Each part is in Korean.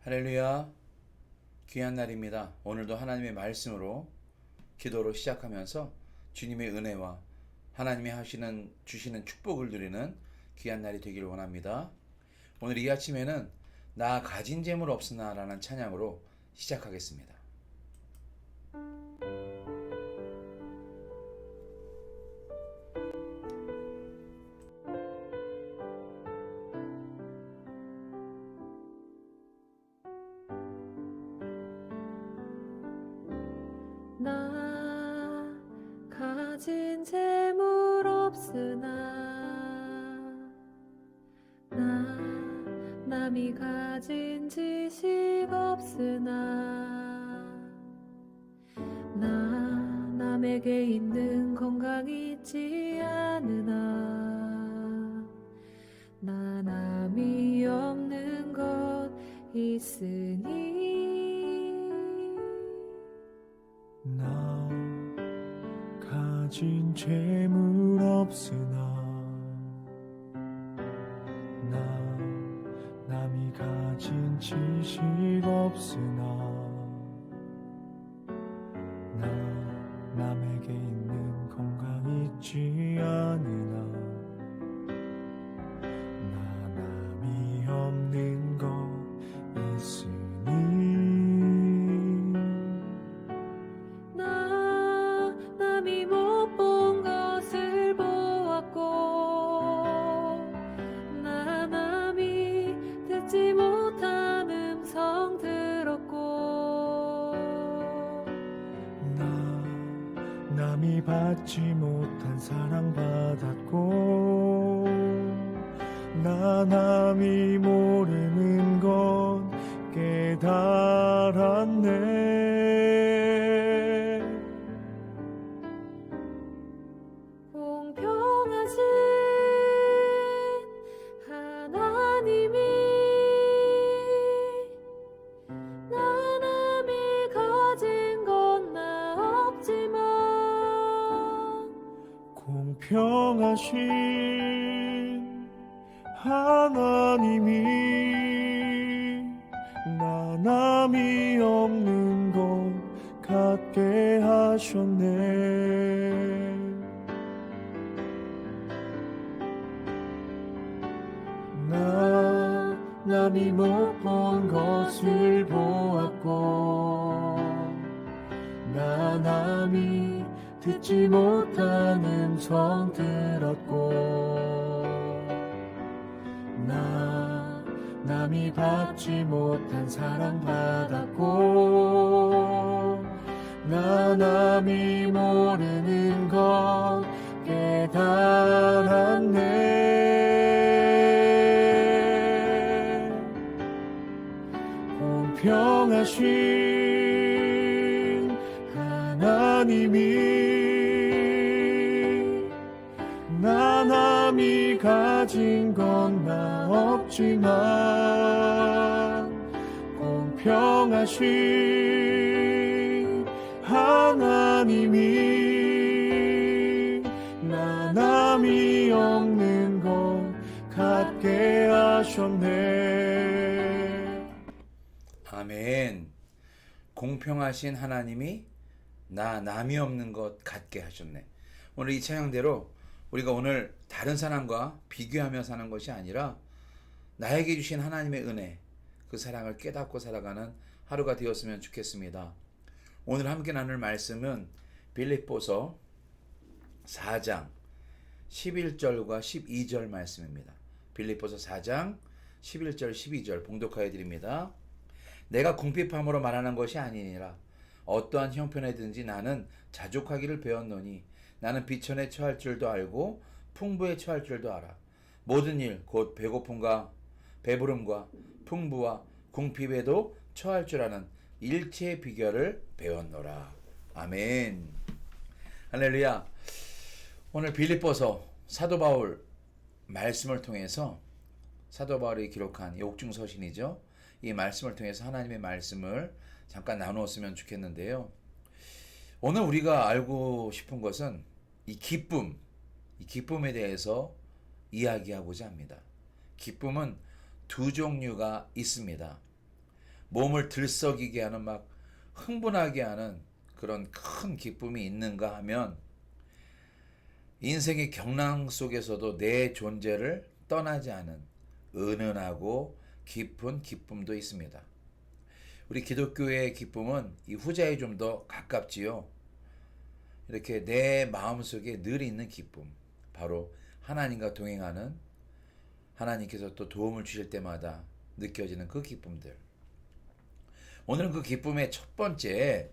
할렐루야. 귀한 날입니다. 오늘도 하나님의 말씀으로 기도로 시작하면서 주님의 은혜와 하나님이 주시는 축복을 누리는 귀한 날이 되기를 원합니다. 오늘 이 아침에는 나 가진 재물 없으나 라는 찬양으로 시작하겠습니다. 나 가진 재물 없으나 나 남이 가진 지식 없으나 나 남에게 있는 건강 있지 않으나 나 남이 없는 것 있으니 나 가진 재물 없으나 나 남이 가진 지식 없으나 나 남에게 있는 건강 있지 않으나 나 남이 없는 것 있으니 남이 못 본 것을 보았고 나 남이 듣지 못한 음성 들었고 나 남이 받지 못한 사랑 받았고 나 남이 모르는 것 깨달았네. 공평하신 하나님이 나 남이 가진 건 나 없지만 공평하신 하나님이 나 남이 없는 것 같게 하셨네. 나 남이 못 본 것을 보았고 나 남이 듣지 못한 음성 들었고 나 남이 받지 못한 사랑 받았고 나 남이 모르는 것 깨달았네. 공평하신 하나님이 나 남이 가진 건 나 없지만 공평하신 하나님이 나 남이 없는 것 같게 하셨네. 아멘. 공평하신 하나님이 나 남이 없는 것 같게 하셨네. 오늘 이 찬양대로 우리가 오늘 다른 사람과 비교하며 사는 것이 아니라 나에게 주신 하나님의 은혜, 그 사랑을 깨닫고 살아가는 하루가 되었으면 좋겠습니다. 오늘 함께 나눌 말씀은 빌립보서 4장 11절과 12절 말씀입니다. 빌립보서 4장 11절 12절 봉독하여 드립니다. 내가 궁핍함으로 말하는 것이 아니니라. 어떠한 형편에든지 나는 자족하기를 배웠노니 나는 비천에 처할 줄도 알고 풍부에 처할 줄도 알아. 모든 일 곧 배고픔과 배부름과 풍부와 궁핍에도 처할 줄 아는 일체의 비결을 배웠노라. 아멘. 할렐루야. 오늘 빌립보서 사도 바울 말씀을 통해서 사도 바울이 기록한 옥중서신이죠. 이 말씀을 통해서 하나님의 말씀을 잠깐 나누었으면 좋겠는데요. 오늘 우리가 알고 싶은 것은 이 기쁨에 대해서 이야기하고자 합니다. 기쁨은 두 종류가 있습니다. 몸을 들썩이게 하는 막 흥분하게 하는 그런 큰 기쁨이 있는가 하면 인생의 경랑 속에서도 내 존재를 떠나지 않은 은은하고 깊은 기쁨도 있습니다. 우리 기독교의 기쁨은 이 후자에 좀 더 가깝지요. 이렇게 내 마음속에 늘 있는 기쁨, 바로 하나님과 동행하는, 하나님께서 또 도움을 주실 때마다 느껴지는 그 기쁨들. 오늘은 그 기쁨의 첫 번째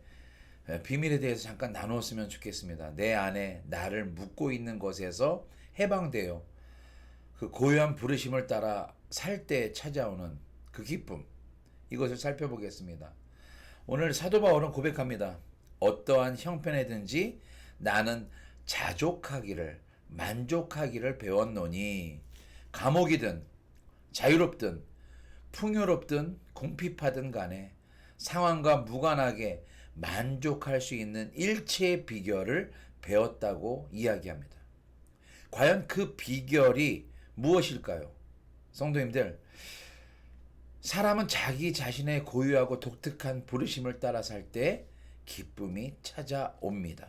비밀에 대해서 잠깐 나누었으면 좋겠습니다. 내 안에 나를 묻고 있는 것에서 해방되어 그 고요한 부르심을 따라 살 때 찾아오는 그 기쁨, 이것을 살펴보겠습니다. 오늘 사도 바울은 고백합니다. 어떠한 형편에든지 나는 자족하기를, 만족하기를 배웠노니, 감옥이든 자유롭든 풍요롭든 궁핍하든 간에 상황과 무관하게 만족할 수 있는 일체의 비결을 배웠다고 이야기합니다. 과연 그 비결이 무엇일까요? 성도님들, 사람은 자기 자신의 고유하고 독특한 부르심을 따라 살 때 기쁨이 찾아옵니다.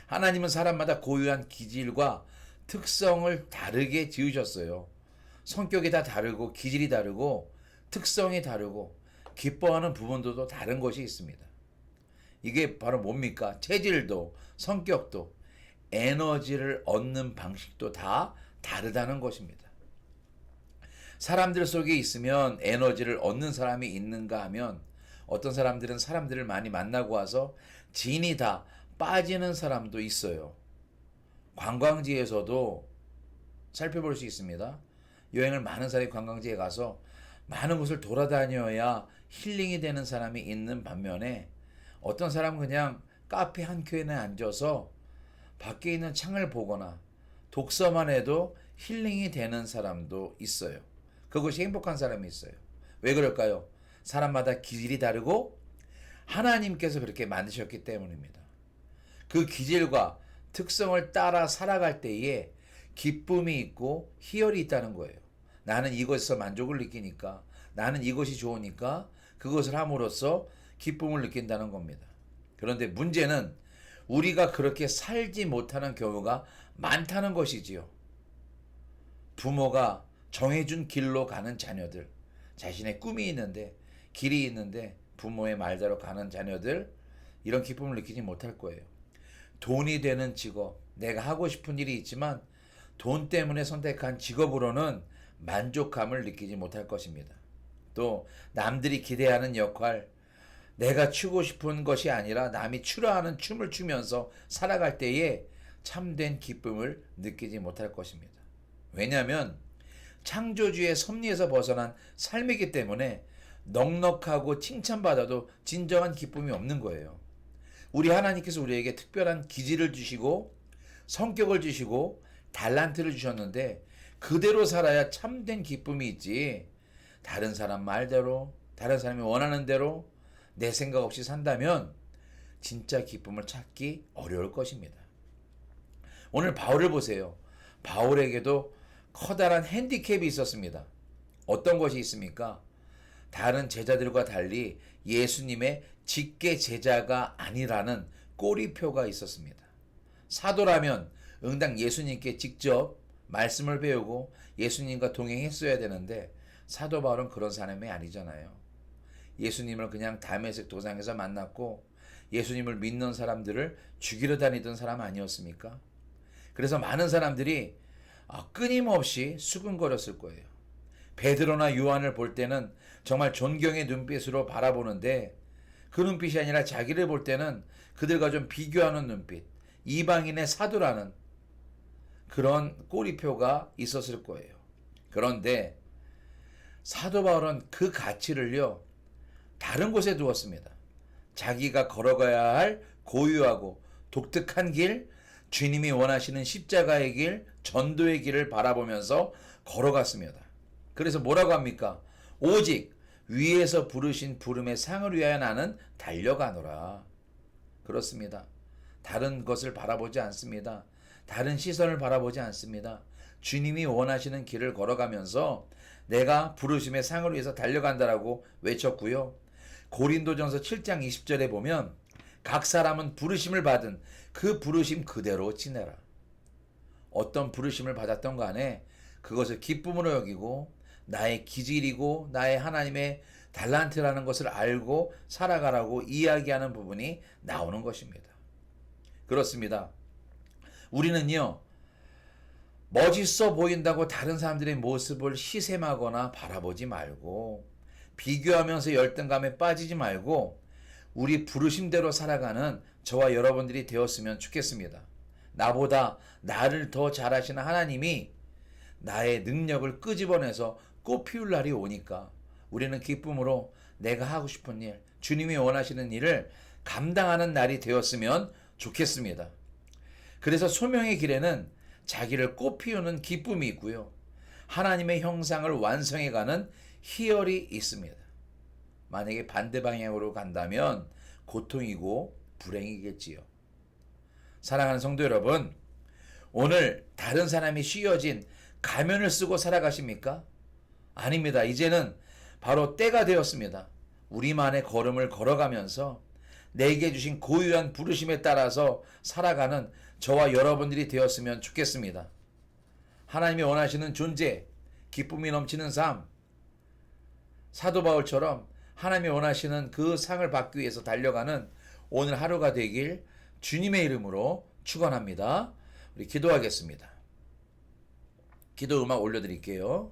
하나님은 사람마다 고유한 기질과 특성을 다르게 지으셨어요. 성격이 다 다르고 기질이 다르고 특성이 다르고 기뻐하는 부분도 다른 것이 있습니다. 이게 바로 뭡니까? 체질도 성격도 에너지를 얻는 방식도 다 다르다는 것입니다. 사람들 속에 있으면 에너지를 얻는 사람이 있는가 하면 어떤 사람들은 사람들을 많이 만나고 와서 진이 다 빠지는 사람도 있어요. 관광지에서도 살펴볼 수 있습니다. 여행을 많은 사람이 관광지에 가서 많은 곳을 돌아다녀야 힐링이 되는 사람이 있는 반면에 어떤 사람은 그냥 카페 한 켠에 앉아서 밖에 있는 창을 보거나 독서만 해도 힐링이 되는 사람도 있어요. 그것이 행복한 사람이 있어요. 왜 그럴까요? 사람마다 기질이 다르고 하나님께서 그렇게 만드셨기 때문입니다. 그 기질과 특성을 따라 살아갈 때에 기쁨이 있고 희열이 있다는 거예요. 나는 이것에서 만족을 느끼니까, 나는 이것이 좋으니까 그것을 함으로써 기쁨을 느낀다는 겁니다. 그런데 문제는 우리가 그렇게 살지 못하는 경우가 많다는 것이지요. 부모가 정해준 길로 가는 자녀들, 자신의 꿈이 있는데, 길이 있는데 부모의 말대로 가는 자녀들, 이런 기쁨을 느끼지 못할 거예요. 돈이 되는 직업, 내가 하고 싶은 일이 있지만 돈 때문에 선택한 직업으로는 만족감을 느끼지 못할 것입니다. 또 남들이 기대하는 역할, 내가 추고 싶은 것이 아니라 남이 추라하는 춤을 추면서 살아갈 때에 참된 기쁨을 느끼지 못할 것입니다. 왜냐하면 창조주의 섭리에서 벗어난 삶이기 때문에 넉넉하고 칭찬받아도 진정한 기쁨이 없는 거예요. 우리 하나님께서 우리에게 특별한 기질을 주시고 성격을 주시고 달란트를 주셨는데 그대로 살아야 참된 기쁨이 있지, 다른 사람 말대로, 다른 사람이 원하는 대로 내 생각 없이 산다면 진짜 기쁨을 찾기 어려울 것입니다. 오늘 바울을 보세요. 바울에게도 커다란 핸디캡이 있었습니다. 어떤 것이 있습니까? 다른 제자들과 달리 예수님의 직계 제자가 아니라는 꼬리표가 있었습니다. 사도라면 응당 예수님께 직접 말씀을 배우고 예수님과 동행했어야 되는데 사도 바울은 그런 사람이 아니잖아요. 예수님을 그냥 다메섹 도상에서 만났고 예수님을 믿는 사람들을 죽이러 다니던 사람 아니었습니까? 그래서 많은 사람들이 끊임없이 수근거렸을 거예요. 베드로나 요한을 볼 때는 정말 존경의 눈빛으로 바라보는데 그 눈빛이 아니라 자기를 볼 때는 그들과 좀 비교하는 눈빛, 이방인의 사도라는 그런 꼬리표가 있었을 거예요. 그런데 사도 바울은 그 가치를요, 다른 곳에 두었습니다. 자기가 걸어가야 할 고유하고 독특한 길, 주님이 원하시는 십자가의 길, 전도의 길을 바라보면서 걸어갔습니다. 그래서 뭐라고 합니까? 오직 위에서 부르신 부름의 상을 위하여 나는 달려가노라. 그렇습니다. 다른 것을 바라보지 않습니다. 다른 시선을 바라보지 않습니다. 주님이 원하시는 길을 걸어가면서 내가 부르심의 상을 위해서 달려간다라고 외쳤고요. 고린도전서 7장 20절에 보면 각 사람은 부르심을 받은 그 부르심 그대로 지내라. 어떤 부르심을 받았던 간에 그것을 기쁨으로 여기고 나의 기질이고 나의 하나님의 달란트라는 것을 알고 살아가라고 이야기하는 부분이 나오는 것입니다. 그렇습니다. 우리는요, 멋있어 보인다고 다른 사람들의 모습을 시샘하거나 바라보지 말고 비교하면서 열등감에 빠지지 말고 우리 부르심대로 살아가는 저와 여러분들이 되었으면 좋겠습니다. 나보다 나를 더 잘하시는 하나님이 나의 능력을 끄집어내서 꽃 피울 날이 오니까 우리는 기쁨으로 내가 하고 싶은 일, 주님이 원하시는 일을 감당하는 날이 되었으면 좋겠습니다. 그래서 소명의 길에는 자기를 꽃 피우는 기쁨이 있고요. 하나님의 형상을 완성해가는 희열이 있습니다. 만약에 반대 방향으로 간다면 고통이고 불행이겠지요. 사랑하는 성도 여러분, 오늘 다른 사람이 씌워진 가면을 쓰고 살아가십니까? 아닙니다. 이제는 바로 때가 되었습니다. 우리만의 걸음을 걸어가면서 내게 주신 고유한 부르심에 따라서 살아가는 저와 여러분들이 되었으면 좋겠습니다. 하나님이 원하시는 존재, 기쁨이 넘치는 삶, 사도 바울처럼 하나님이 원하시는 그 상을 받기 위해서 달려가는 오늘 하루가 되길 주님의 이름으로 축원합니다. 우리 기도하겠습니다. 기도 음악 올려드릴게요.